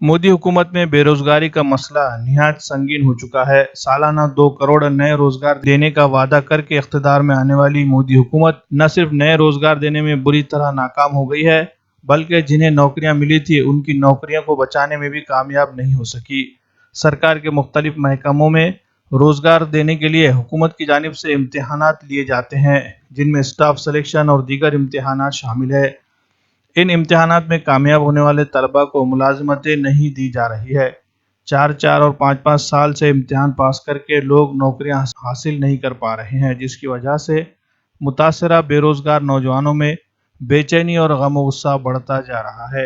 मोदी हुकूमत में बेरोजगारी का मसला निहायत संगीन हो चुका है। सालाना 2 करोड़ नए रोजगार देने का वादा करके इख्तिदार में आने वाली मोदी हुकूमत न सिर्फ नए रोजगार देने में बुरी तरह नाकाम हो गई है, बल्कि जिन्हें नौकरियां मिली थी उनकी नौकरियों को बचाने में भी कामयाब नहीं हो सकी। सरकार के मुख्तलिफ महकमों में रोजगार देने के लिए हुकूमत की जानिब से इम्तिहानात लिए जाते हैं, जिनमें स्टाफ सिलेक्शन और दीगर इम्तिहानात शामिल है। इन इम्तिहानात में कामयाब होने वाले तलबा को मुलाजमतें नहीं दी जा रही है। 4-4 और 5-5 साल से इम्तिहान पास करके लोग नौकरियां हासिल नहीं कर पा रहे हैं, जिसकी वजह से मुतासरा बेरोजगार नौजवानों में बेचैनी और गम और गुस्सा बढ़ता जा रहा है।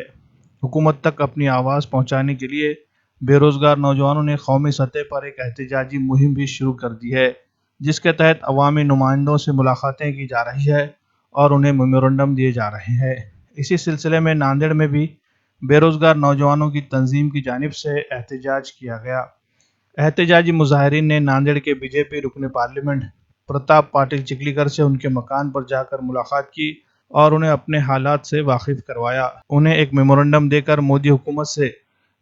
हुकूमत तक अपनी आवाज़ पहुंचाने के लिए बेरोजगार नौजवानों ने कौमी सतह पर एक एहतजाजी मुहिम भी शुरू कर दी है, जिसके तहत अवामी नुमाइंदों से मुलाकातें की जा रही है और उन्हें मेमोरेंडम दिए जा रहे हैं। इसी सिलसिले में नांदेड़ में भी बेरोजगार नौजवानों की तंजीम की जानिब से एहतजाज किया गया। एहतजाजी मुजाहिरीन ने नांदेड़ के बीजेपी रुकन पार्लियामेंट प्रताप पाटिल चिखलीकर से उनके मकान पर जाकर मुलाकात की और उन्हें अपने हालात से वाकिफ करवाया। उन्हें एक मेमोरेंडम देकर मोदी हुकूमत से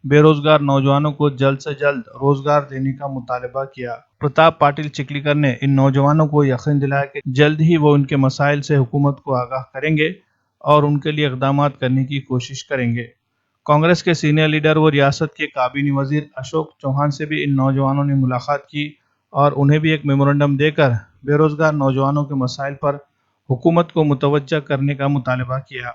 बेरोजगार नौजवानों को जल्द से जल्द रोजगार देने का मुतालबा किया। प्रताप पाटिल चिखलीकर ने इन नौजवानों को यकीन दिलाया कि जल्द ही वो उनके मसाइल से हुकूमत को आगाह करेंगे और उनके लिए इक़दामात करने की कोशिश करेंगे। कांग्रेस के सीनियर लीडर व रियासत के काबीनी वजीर अशोक चौहान से भी इन नौजवानों ने मुलाकात की और उन्हें भी एक मेमोरेंडम देकर बेरोजगार नौजवानों के मसाइल पर हुकूमत को मुतवज्जा करने का मुतालबा किया।